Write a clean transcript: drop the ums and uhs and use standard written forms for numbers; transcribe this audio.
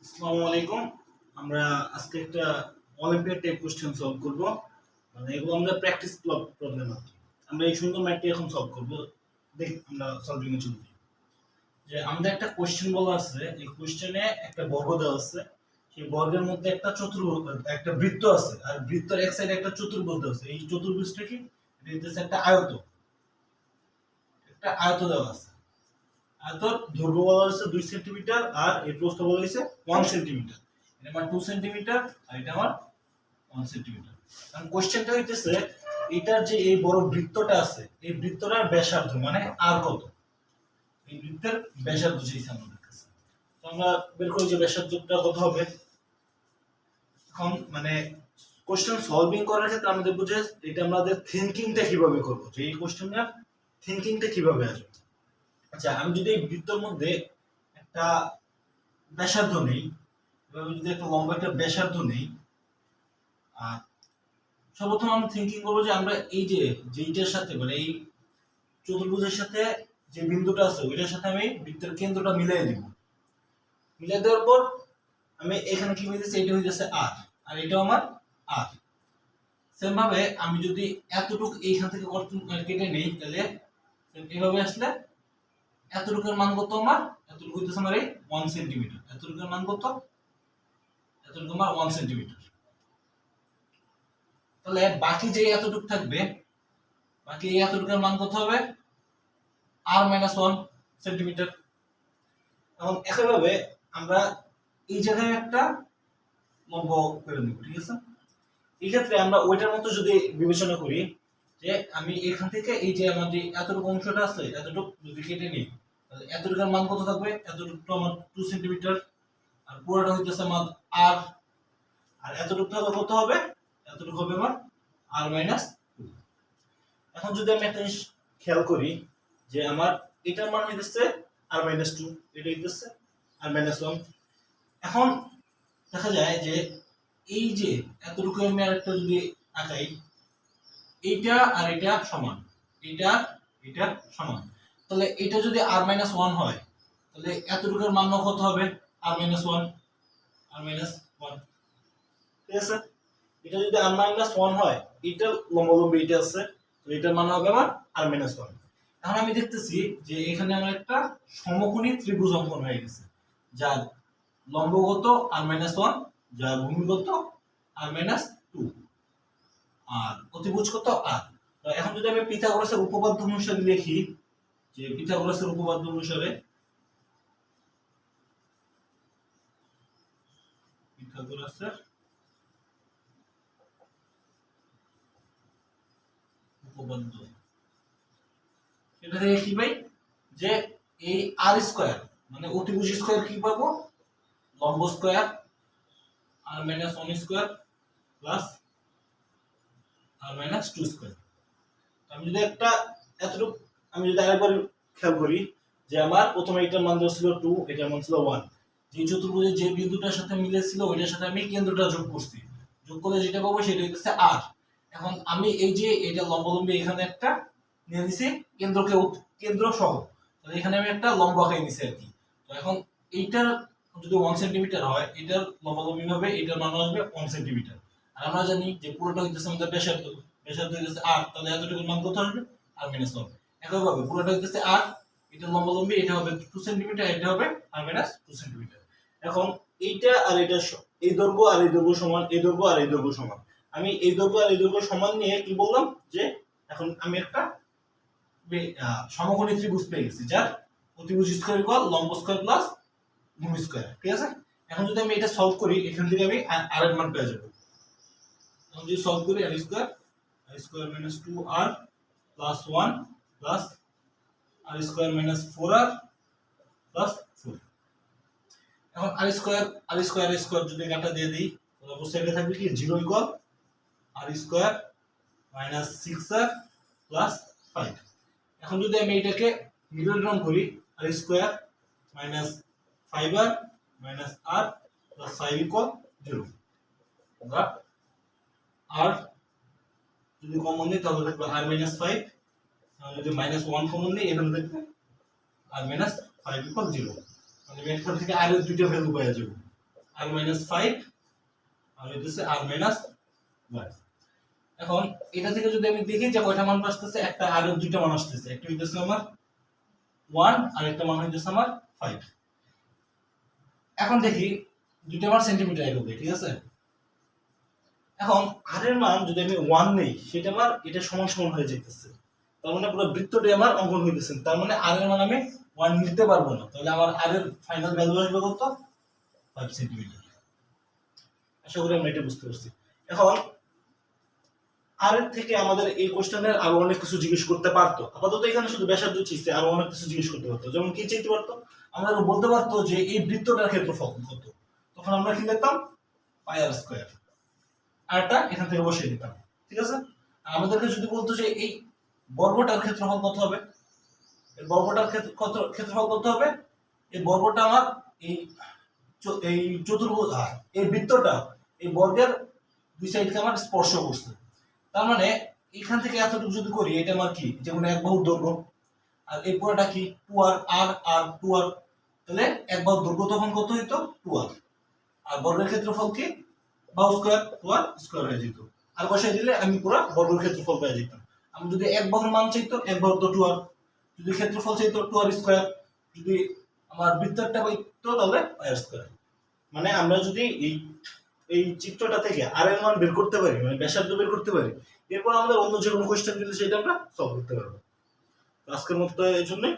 আসসালামু আলাইকুম। আমরা আজকে একটা অলিম্পিয়াড টাইপ কোশ্চেন সলভ করব। মানে এগুলো আমরা প্র্যাকটিস প্রবলেম আর কি। আমরা এই সুন্দর ম্যাথটি এখন সলভ করব। দেখি আমরা সলভিং এ চলে যাই। যে আমাদের একটা কোশ্চেন বলা আছে, এই কোশ্চেনে একটা বর্গ দেওয়া আছে। সেই বর্গের মধ্যে একটা চতুর্ভুজ, একটা বৃত্ত আছে, আর বৃত্তের এক সাইডে একটা চতুর্ভুজ দেওয়া আছে। এই চতুর্ভুজটা কি? এটা হচ্ছে একটা আয়ত। একটা আয়ত দেওয়া আছে। আয়তর দৈর্ঘ্য বলা হয়েছে 2 সেন্টিমিটার আর এর প্রস্থ বলা হয়েছে 1 সেন্টিমিটার। এটা আমার 2 সেন্টিমিটার আর এটা আমার 1 সেন্টিমিটার। কারণ কোশ্চেনটা হইতেছে এটার যে এই বড় বৃত্তটা আছে, এই বৃত্তটার ব্যাসার্ধ মানে আর কত? এই বৃত্তের ব্যাসার্ধ চাইছে আমাদের কাছে। তো আমরা বের করি যে ব্যাসার্ধটা কত হবে। এখন মানে কোশ্চেন সলভিং করার ক্ষেত্রে আমাদের বুঝে এটা আমাদের থিংকিংটা কিভাবে করব, যে এই কোশ্চেনটার থিংকিংটা কিভাবে আসবে। আচ্ছা, আমি যদি এই বৃত্তের মধ্যে একটা ব্যাসার্ধ নেই, এভাবে যদি একটা লম্বা একটা ব্যাসার্ধ নেই, আর সর্বপ্রথম আমি থিঙ্কিং করবো যে আমরা এই যে যেইটার সাথে মানে এই চতুর্ভুজের সাথে যে বিন্দুটা আছে ওইটার সাথে আমি বৃত্তের কেন্দ্রটা মিলাই দিব। মিলাই দেওয়ার পর আমি এখানে কি হইতেছে, এটা হইতেছে আর, আর এটাও আমার আর। সেম ভাবে আমি যদি এতটুকু এইখান থেকে কেটে নেই, তাহলে এইভাবে আসলে এতটুকুর মান কত আমার? এতটুকু হইতেছে আমার এই 1 সেন্টিমিটার। এতটুকুর মান কত? এতটুকু আমার 1 সেন্টিমিটার। তাহলে বাকি যে এতটুকু থাকবে, বাকি এই এতটুকুর মান কত হবে? r-1 centimetre. এবং একইভাবে আমরা এই জায়গায় একটা লম্ব করে নেব, ঠিক আছে? এই ক্ষেত্রে আমরা ওইটার মতো যদি বিবেচনা করি, যে আমি এখান থেকে এই যে আমার যে এতটুকু অংশটা আছে এতটুকু যদি কেটে নিই, তাহলে এতটুকুর মান কত থাকবে? এতটুকু আমার 2 সেন্টিমিটার, আর পুরোটা হইতেছে আমার r, আর এতটুকু হলে কত হবে? এতটুকু হবে আমার r-2। এখন যদি আমি একটা জিনিস খেয়াল করি, যে আমার এটার মান হইতেছে r-2, এটা হইতেছে r-1। এখন দেখা যায় যে এই যে এতটুকু আমি আরেকটা যদি আঁকাই, এইটা আর এটা সমান, এটা এটা সমান, তাহলে এটা যদি r-1 হয়, তাহলে এতটুকুর মান কত হবে? r-1, r-1, ঠিক আছে? এটা যদি r-1 হয়, এটা লম্বালম্বি এটা আছে, তো এটার মান হবে আমার r-1। এখন আমি দেখতেছি যে এখানে আমার একটা সমকোণী ত্রিভুজ অঙ্কন হয়ে গেছে, যার লম্বগত r-1, যার ভূমিগত r-2, আর অতিভুজ কত r। তো এখন যদি আমি পিথাগোরাসের উপপাদ্য অনুসারে লিখি, যে পিথাগোরাসের উপপাদ্য অনুসারে, পিথাগোরাসের উপপাদ্য, এটা থেকে কি পাই? যে এই আর স্কয়ার মানে অতিভুজ স্কয়ার কি পাবো? লম্ব square r-1 square plus r-2 square. আমি যদি একটা এতটুকু আমি যদি আরেকবার খেয়াল করি, যে আমার প্রথমে এটার মান ছিল 2, এটার মান ছিল 1। যে চতুর্ভুজের যে বিন্দুটার সাথে মিলেছিল ওইটার সাথে আমি কেন্দ্রটা যোগ করছি, যোগ করলে যেটা পাবো সেটা হচ্ছে r। এখন আমি এই যে এটা লম্বালম্বি এখানে একটা নিয়ে নিছি কেন্দ্রকে, কেন্দ্র সহ, তাহলে এখানে আমি একটা লম্ব আঁকাই নিছি আর কি। তো এখন এইটার যদি 1 সেন্টিমিটার হয়, এটার লম্বালম্বি হবে, এটার মান আসবে 1 সেন্টিমিটার। আর আমরা জানি যে পুরোটা হইতেছে আমাদের ব্যাসার্ধ, ব্যাসার্ধ হইতেছে r, তাহলে এতটুকুর মান কত আসবে? r-1। একইভাবে পুরোটা হইতেছে r, এটা লম্বালম্বি, এটা হবে 2 সেন্টিমিটার, এটা হবে r-2 সেন্টিমিটার। এখন এইটা আর এটা এই দৈর্ঘ্য আর এই দৈর্ঘ্য সমান, এই দৈর্ঘ্য আর এই দৈর্ঘ্য সমান। আমি এই দৈর্ঘ্য আর এই দৈর্ঘ্য সমান নিয়ে কি বললাম, যে এখন আমি একটা সমকোণী ত্রিভুজ পেয়ে গেছি, যার অতিভুজ স্কয়ার ইকুয়াল লম্ব স্কয়ার প্লাস ভূমি স্কয়ার, ঠিক আছে? এখন যদি আমি এটা সলভ করি, এখান থেকে আমি r এর মান পেয়ে যাব। এখন যদি সলভ করি, r square minus 2r plus 1 plus r square minus 4r plus 4। এখন r স্কয়ার যদি কাটা দিয়ে দিই, তাহলে অবশ্যই এটা থাকবে কি 0 equal r square minus 6r plus 5। এখন যদি আমি এটাকে মিডল টার্ম করি, r square minus 5r minus r plus 5 equal 0। আমরা r যদি কমন নিই তাহলে থাকবে r-5, আর যদি -1 কমন নিই এখানে থাকবে r-5 ইকুয়াল 0। মানে এখান থেকে r এর দুইটা ভ্যালু পাওয়া যাবে। r মাইনাস 5 আর হইতেছে r মাইনাস 1। এখন এটা থেকে যদি আমি দেখি যে কয়টা মান আসতেছে, একটা আর দুইটা মান আসতেছে, একটা হইতেছে আমার 1 আর একটা মান হইতেছে আমার 5। এখন দেখি দুইটা মান সেন্টিমিটার এককে, ঠিক আছে। এখন r এর মান যদি আমি 1 নেই, সেটা আমার এটা সমান সমান হয়ে যাইতেছে, তার মানে পুরো বৃত্তটি আমার অঙ্কন হইতেছে, তার মানে r এর মান আমি 1 নিতে পারবো না, তাহলে আমার r এর ফাইনাল ভ্যালু আসবে কত, 5 সেন্টিমিটার। আশা করি আমরা এটা বুঝতে পারছি। এখন আর এর থেকে আমাদের এই কোশ্চেনের আরো অনেক কিছু জিজ্ঞেস করতে পারতো, আপাতত এখানে শুধু ব্যাসার্ধ চাইছে, আরো অনেক কিছু জিজ্ঞেস করতে পারতো। যেমন কি চাইতে পারতো, আমরা বলতে পারতো যে এই বৃত্তটার ক্ষেত্রফল কত, তখন আমরা কি লিখতাম পাই আর স্কয়ার, আরটা এখান থেকে বসিয়ে দিতাম, ঠিক আছে। আর আমাদেরকে যদি বলতো যে এই বর্গটার ক্ষেত্রফল কত হবে, এই বর্গটার ক্ষেত্রফল কত হবে, এই বর্গটা আমার এই চতুর্ভুজ, এই বৃত্তটা এই বর্গের দুই সাইডকে আমার স্পর্শ করছে, তার মানে এখান থেকে এতটুকু যদি করি, এটা আমার কি, যেমন এক বাহুর দৈর্ঘ্য, আর এই পুরোটা কি 2r, আর 2r, তাহলে এক বাহুর দৈর্ঘ্য তখন কত হইতো 2r, আর বর্গের ক্ষেত্রফল কি বাহু স্কয়ার 2r স্কয়ার হয়ে যেত, আর বসাই দিলে আমি পুরো বর্গের ক্ষেত্রফল পেয়ে যেতাম। আমি যদি এক বাহুর মান চাইতো, এক বাহুর তো 2r, যদি ক্ষেত্রফল চাইতো 2r স্কয়ার, যদি আমার বৃত্তটা পাইতো তাহলে r স্কয়ার। মানে আমরা যদি এই চিত্রটা থেকে আর এর মান বের করতে পারি, মানে ব্যাসার্ধ বের করতে পারি, এরপর আমাদের অন্য যে কোনো কোশ্চেন দিলে সেটা আমরা সলভ করতে পারবো। আজকের মতো এই জন্যই